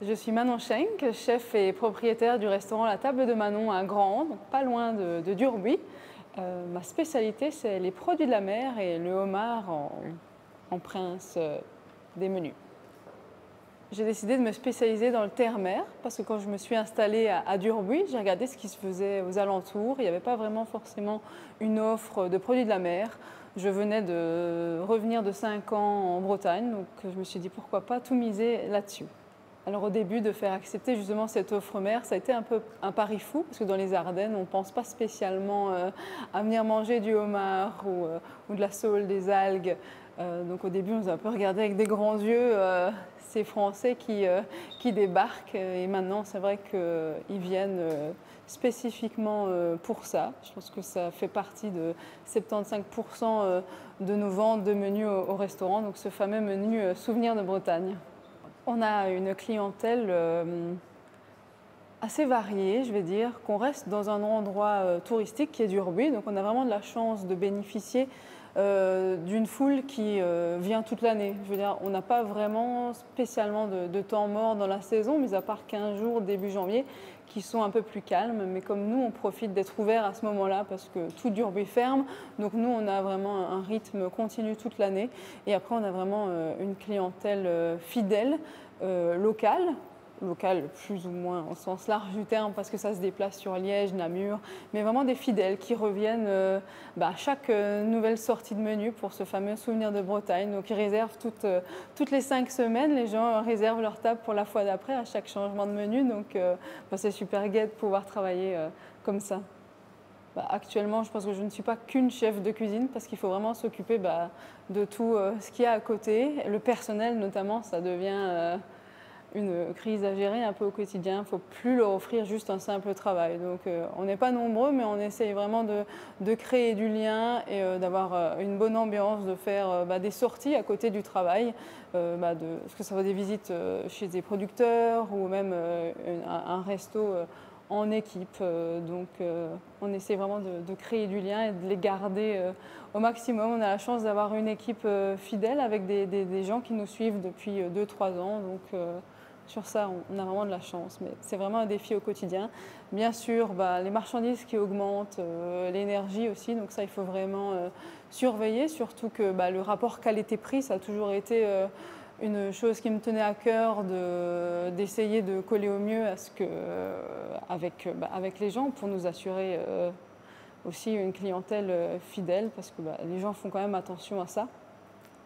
Je suis Manon Schenk, chef et propriétaire du restaurant La Table de Manon à Grand, donc pas loin de Durbuy. Ma spécialité, c'est les produits de la mer et le homard en prince des menus. J'ai décidé de me spécialiser dans le terre-mer parce que quand je me suis installée à Durbuy, j'ai regardé ce qui se faisait aux alentours. Il n'y avait pas vraiment forcément une offre de produits de la mer. Je venais de revenir de 5 ans en Bretagne, donc je me suis dit pourquoi pas tout miser là-dessus. Alors au début, de faire accepter justement cette offre mer, ça a été un peu un pari fou, parce que dans les Ardennes, on ne pense pas spécialement à venir manger du homard ou de la sole, des algues. Donc au début, on nous a un peu regardé avec des grands yeux ces Français qui débarquent. Et maintenant, c'est vrai qu'ils viennent spécifiquement pour ça. Je pense que ça fait partie de 75% de nos ventes de menus au restaurant, donc ce fameux menu Souvenir de Bretagne. On a une clientèle assez variée, je vais dire, qu'on reste dans un endroit touristique qui est Durbuy. Donc on a vraiment de la chance de bénéficier d'une foule qui vient toute l'année. Je veux dire, on n'a pas vraiment spécialement de temps mort dans la saison, mis à part 15 jours début janvier qui sont un peu plus calmes. Mais comme nous, on profite d'être ouverts à ce moment-là parce que tout Durbuy ferme. Donc nous, on a vraiment un rythme continu toute l'année. Et après, on a vraiment une clientèle fidèle, locale plus ou moins au sens large du terme parce que ça se déplace sur Liège, Namur, mais vraiment des fidèles qui reviennent à chaque nouvelle sortie de menu pour ce fameux Souvenir de Bretagne. Donc ils réservent toutes les 5 semaines, les gens réservent leur table pour la fois d'après à chaque changement de menu. Donc c'est super gai de pouvoir travailler comme ça. Actuellement, je pense que je ne suis pas qu'une chef de cuisine parce qu'il faut vraiment s'occuper de tout ce qu'il y a à côté. Le personnel notamment, ça devient une crise à gérer un peu au quotidien. Il ne faut plus leur offrir juste un simple travail. Donc on n'est pas nombreux, mais on essaye vraiment de créer du lien et d'avoir une bonne ambiance, de faire des sorties à côté du travail, ce que ça soit des visites chez des producteurs ou même un resto en équipe. Donc on essaie vraiment de créer du lien et de les garder au maximum. On a la chance d'avoir une équipe fidèle avec des gens qui nous suivent depuis 2-3 ans. Donc sur ça, on a vraiment de la chance, mais c'est vraiment un défi au quotidien. Bien sûr, les marchandises qui augmentent, l'énergie aussi, donc ça, il faut vraiment surveiller, surtout que le rapport qualité-prix, ça a toujours été une chose qui me tenait à cœur d'essayer de coller au mieux à ce que, avec les gens pour nous assurer aussi une clientèle fidèle, parce que les gens font quand même attention à ça.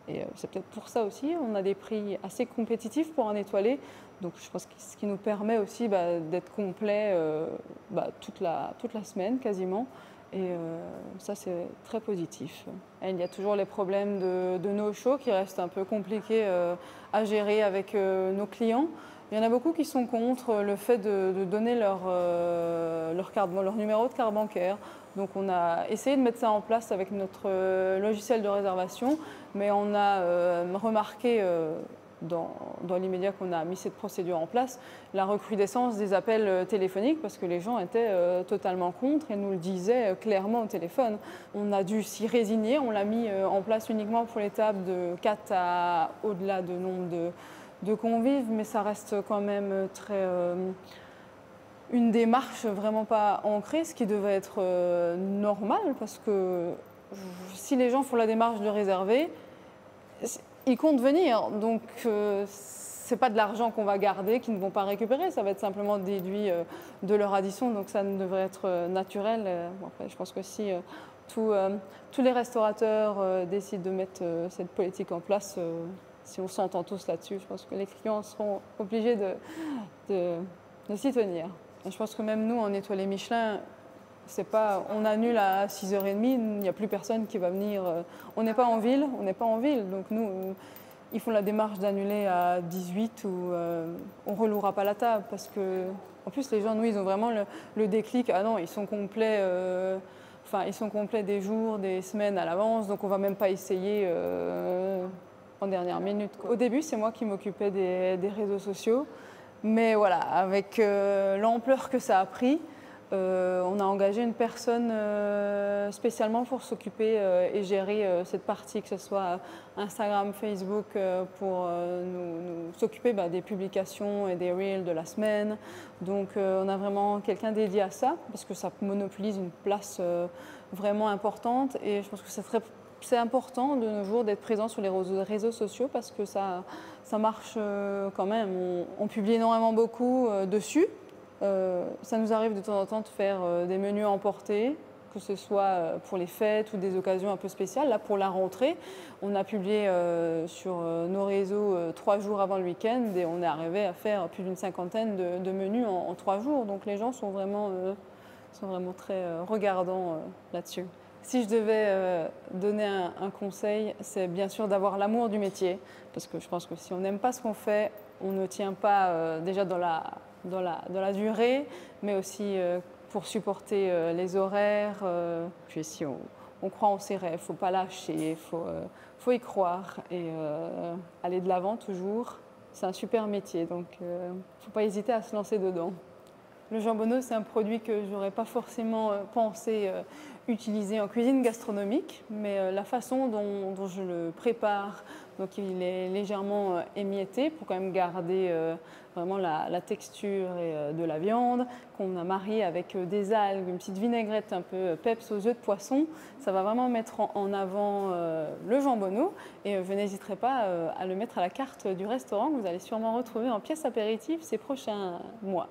Et c'est peut-être pour ça aussi, on a des prix assez compétitifs pour un étoilé. Donc je pense que ce qui nous permet aussi d'être complet toute la semaine quasiment. Et ça, c'est très positif. Et il y a toujours les problèmes de no-show qui restent un peu compliqués à gérer avec nos clients. Il y en a beaucoup qui sont contre le fait de donner leur numéro de carte bancaire. Donc on a essayé de mettre ça en place avec notre logiciel de réservation, mais on a remarqué dans l'immédiat qu'on a mis cette procédure en place, la recrudescence des appels téléphoniques parce que les gens étaient totalement contre et nous le disaient clairement au téléphone. On a dû s'y résigner, on l'a mis en place uniquement pour les tables de 4 à au-delà de nombre de convives, mais ça reste quand même une démarche vraiment pas ancrée, ce qui devait être normal parce que si les gens font la démarche de réserver, ils comptent venir. Donc c'est pas de l'argent qu'on va garder, qu'ils ne vont pas récupérer, ça va être simplement déduit de leur addition, donc ça ne devrait être naturel. Après, je pense que si tous les restaurateurs décident de mettre cette politique en place, si on s'entend tous là-dessus, je pense que les clients seront obligés de s'y tenir. Et je pense que même nous, en étoilé Michelin, c'est pas, on annule à 6h30, il n'y a plus personne qui va venir. On n'est pas en ville, donc nous, ils font la démarche d'annuler à 18 ou on ne relouera pas la table parce que, en plus, les gens, nous, ils ont vraiment le déclic. Ah non, ils sont complets. Ils sont complets des jours, des semaines à l'avance, donc on ne va même pas essayer en dernière minute. Au début, c'est moi qui m'occupais des réseaux sociaux, mais voilà, avec l'ampleur que ça a pris, On a engagé une personne spécialement pour s'occuper et gérer cette partie, que ce soit Instagram, Facebook, pour nous s'occuper des publications et des reels de la semaine. Donc on a vraiment quelqu'un dédié à ça, parce que ça monopolise une place vraiment importante. Et je pense que c'est important de nos jours d'être présent sur les réseaux sociaux, parce que ça marche quand même. On publie énormément beaucoup dessus. Ça nous arrive de temps en temps de faire des menus à emporter, que ce soit pour les fêtes ou des occasions un peu spéciales. Là, pour la rentrée, on a publié sur nos réseaux 3 jours avant le week-end, et on est arrivé à faire plus d'une 50aine de menus en 3 jours. Donc les gens sont vraiment très regardants là-dessus. Si je devais donner un conseil, c'est bien sûr d'avoir l'amour du métier, parce que je pense que si on n'aime pas ce qu'on fait, on ne tient pas déjà dans la durée, mais aussi pour supporter les horaires. Puis si on croit en ses rêves, il ne faut pas lâcher, il faut y croire et aller de l'avant toujours. C'est un super métier, donc il ne faut pas hésiter à se lancer dedans. Le jambonneau, c'est un produit que je n'aurais pas forcément pensé utiliser en cuisine gastronomique, mais la façon dont je le prépare, donc il est légèrement émietté pour quand même garder vraiment la texture de la viande, qu'on a marié avec des algues, une petite vinaigrette un peu peps aux œufs de poisson. Ça va vraiment mettre en avant le jambonneau, et je n'hésiterai pas à le mettre à la carte du restaurant, que vous allez sûrement retrouver en pièce apéritive ces prochains mois.